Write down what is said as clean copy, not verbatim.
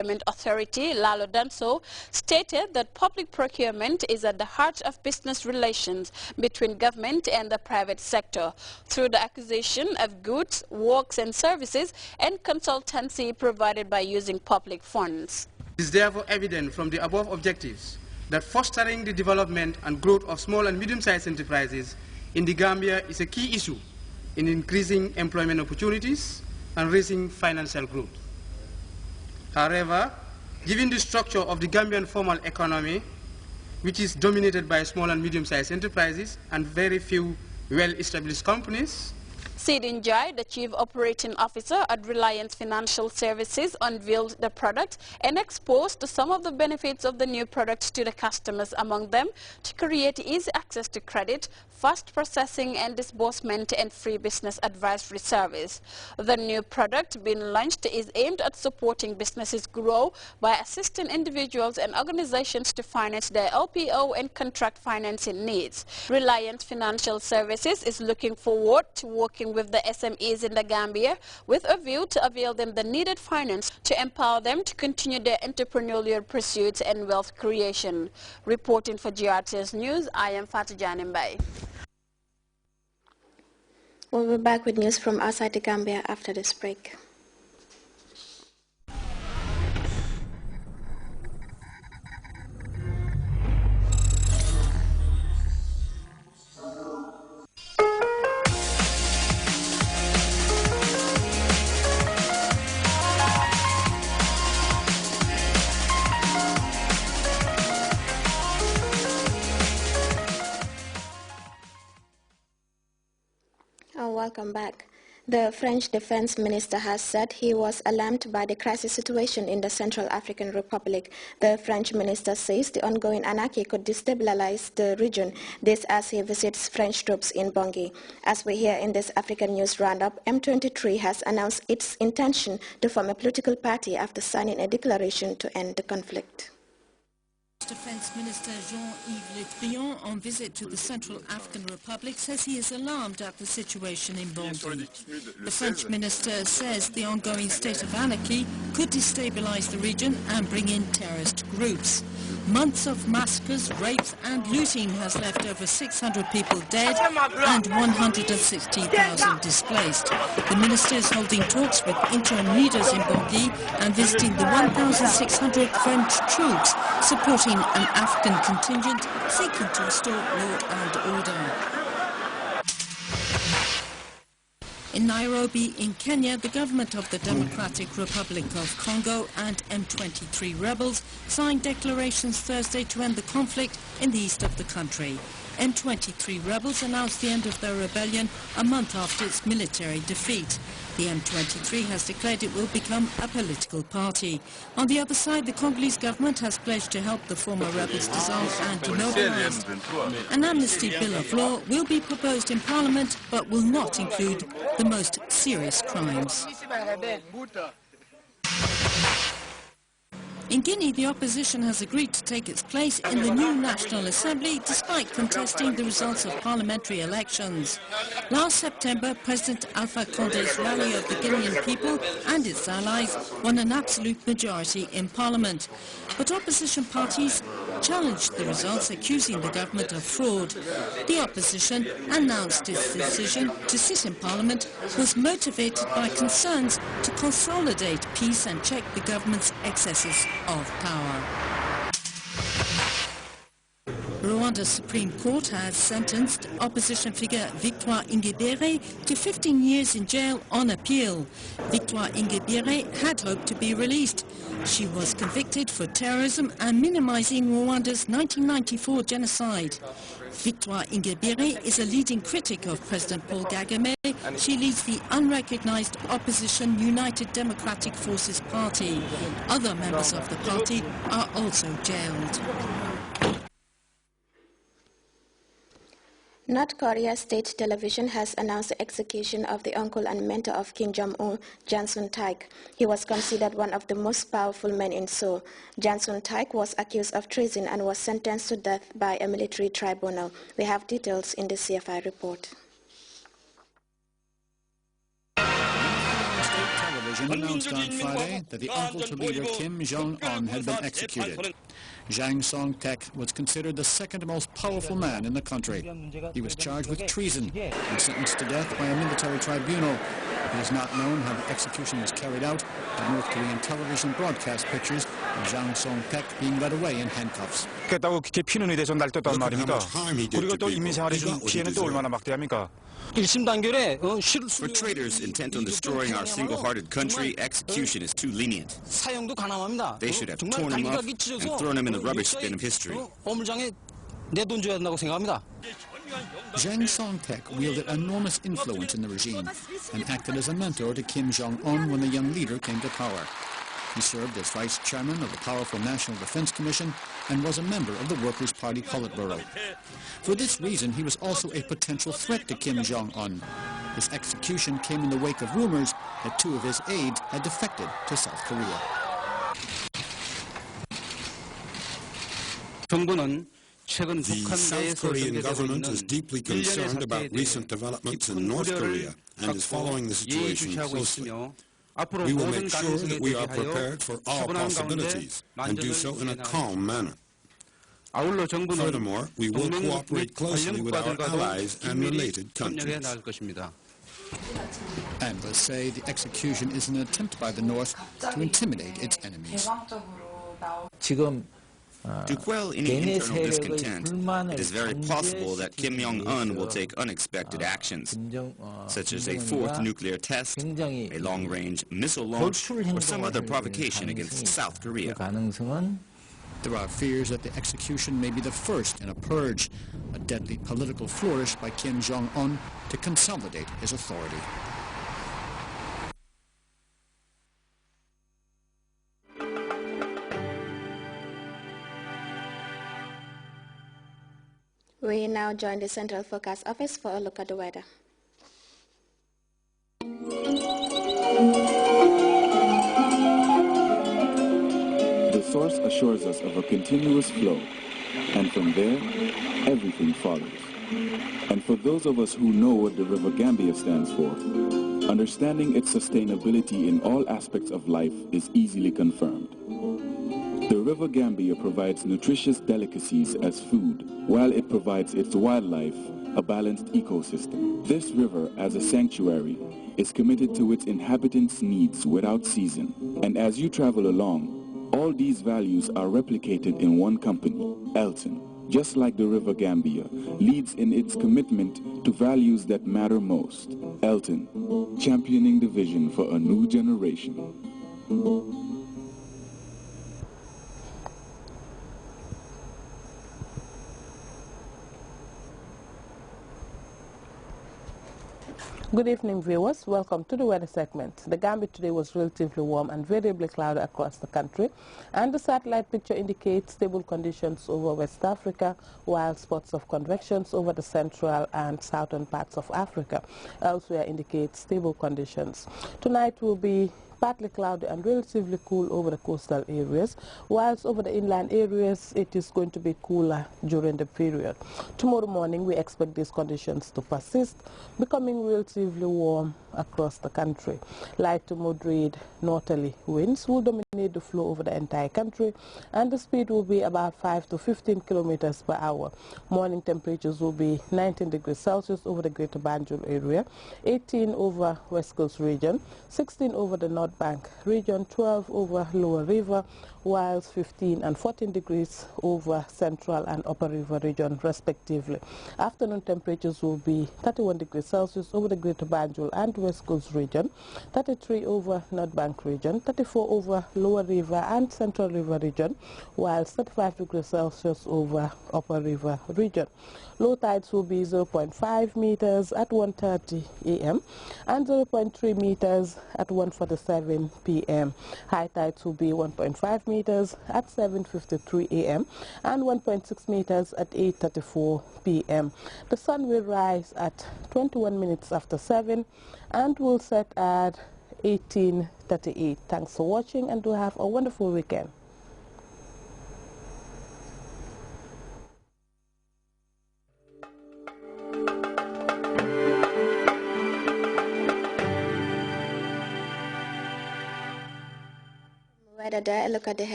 Authority, Lalo Danso, stated that public procurement is at the heart of business relations between government and the private sector through the acquisition of goods, works and services and consultancy provided by using public funds. It is therefore evident from the above objectives that fostering the development and growth of small and medium-sized enterprises in the Gambia is a key issue in increasing employment opportunities and raising financial growth. However, given the structure of the Gambian formal economy, which is dominated by small and medium-sized enterprises and very few well-established companies, Sidin Jai, the Chief Operating Officer at Reliance Financial Services, unveiled the product and exposed some of the benefits of the new product to the customers, among them to create easy access to credit, fast processing and disbursement and free business advisory service. The new product being launched is aimed at supporting businesses grow by assisting individuals and organizations to finance their LPO and contract financing needs. Reliance Financial Services is looking forward to working with the SMEs in the Gambia with a view to avail them the needed finance to empower them to continue their entrepreneurial pursuits and wealth creation. Reporting for Grts News, I am Fatijani Mbai. We'll be back with news from outside the Gambia after this break. Welcome back. The French Defense Minister has said he was alarmed by the crisis situation in the Central African Republic. The French Minister says the ongoing anarchy could destabilize the region, this as he visits French troops in Bangui. As we hear in this African News Roundup, M23 has announced its intention to form a political party after signing a declaration to end the conflict. Defense Minister Jean-Yves Le Drian, on visit to the Central African Republic, says he is alarmed at the situation in Bangui. The French minister says the ongoing state of anarchy could destabilize the region and bring in terrorist groups. Months of massacres, rapes and looting has left over 600 people dead and 160,000 displaced. The minister is holding talks with interim leaders in Bangui and visiting the 1,600 French troops supporting an African contingent seeking to restore law and order. In Nairobi, in Kenya, the government of the Democratic Republic of Congo and M23 rebels signed declarations Thursday to end the conflict in the east of the country. M23 rebels announced the end of their rebellion a month after its military defeat. The M23 has declared it will become a political party. On the other side, the Congolese government has pledged to help the former rebels dissolve and demobilize. An amnesty bill of law will be proposed in Parliament but will not include the most serious crimes. In Guinea, the opposition has agreed to take its place in the new National Assembly despite contesting the results of parliamentary elections. Last September, President Alpha Conde's rally of the Guinean people and its allies won an absolute majority in Parliament. But opposition parties challenged the results, accusing the government of fraud. The opposition announced its decision to sit in Parliament was motivated by concerns to consolidate peace and check the government's excesses of power. Rwanda's Supreme Court has sentenced opposition figure Victoire Ingabire to 15 years in jail on appeal. Victoire Ingabire had hoped to be released. She was convicted for terrorism and minimizing Rwanda's 1994 genocide. Victoire Ingabire is a leading critic of President Paul Kagame. She leads the unrecognized opposition United Democratic Forces Party. Other members of the party are also jailed. North Korea State Television has announced the execution of the uncle and mentor of Kim Jong-un, Jang Sung-taek. He was considered one of the most powerful men in Seoul. Jang Sung-taek was accused of treason and was sentenced to death by a military tribunal. We have details in the CFI report. television announced on Friday that the uncle to leader Kim Jong-un had been executed. Jang Song-taek was considered the second most powerful man in the country. He was charged with treason and sentenced to death by a military tribunal. It is not known how the execution was carried out, but North Korean television broadcast pictures of Jang Song-taek being led away in handcuffs. 겠다고 피는 의대에서 날 떴단 말입니다. 그리고 또 인민생활에 준 피해는 또 얼마나 막대합니까? For traitors intent on destroying our single-hearted country, execution is too lenient. They should have torn him up and thrown him in the rubbish bin of history. Jang Song-taek wielded enormous influence in the regime and acted as a mentor to Kim Jong-un when the young leader came to power. He served as vice chairman of the powerful National Defense Commission and was a member of the Workers' Party Politburo. For this reason, he was also a potential threat to Kim Jong-un. His execution came in the wake of rumors that two of his aides had defected to South Korea. The South Korean government is deeply concerned about recent developments in North Korea and is following the situation closely. We will make sure that we are prepared for all possibilities and do so in a calm manner. Furthermore, we will cooperate closely with our allies and related countries. Analysts say the execution is an attempt by the North to intimidate its enemies. To quell any internal discontent, it is very possible that Kim Jong-un will take unexpected actions, such as a fourth nuclear test, a long-range missile launch, or some other provocation against South Korea. There are fears that the execution may be the first in a purge, a deadly political flourish by Kim Jong-un to consolidate his authority. We now join the Central Forecast Office for a look at the weather. The source assures us of a continuous flow, and from there, everything follows. And for those of us who know what the River Gambia stands for, understanding its sustainability in all aspects of life is easily confirmed. The River Gambia provides nutritious delicacies as food, while it provides its wildlife a balanced ecosystem. This river, as a sanctuary, is committed to its inhabitants' needs without season. And as you travel along, all these values are replicated in one company, Elton. Just like the River Gambia, leads in its commitment to values that matter most. Elton, championing the vision for a new generation. Good evening, viewers. Welcome to the weather segment. The Gambia today was relatively warm and variably cloudy across the country, and the satellite picture indicates stable conditions over West Africa, while spots of convections over the central and southern parts of Africa elsewhere indicate stable conditions. Tonight will be partly cloudy and relatively cool over the coastal areas, whilst over the inland areas it is going to be cooler during the period. Tomorrow morning we expect these conditions to persist, becoming relatively warm across the country. Light to moderate northerly winds will dominate the flow over the entire country, and the speed will be about 5 to 15 kilometers per hour. Morning temperatures will be 19 degrees Celsius over the Greater Banjul area, 18 over West Coast region, 16 over the North Bank region, 12 over Lower River, whilst 15 and 14 degrees over Central and Upper River region respectively. Afternoon temperatures will be 31 degrees Celsius over the Greater Banjul and West Coast region, 33 over North Bank region, 34 over Lower River and Central River region, whilst 35 degrees Celsius over Upper River region. Low tides will be 0.5 meters at 1:30 a.m. and 0.3 meters at 1:47 p.m. High tides will be 1.5 meters at 7:53 a.m. and 1.6 meters at 8:34 p.m. The sun will rise at 21 minutes after 7 and will set at 18:38. Thanks for watching, and do have a wonderful weekend. there, a look at the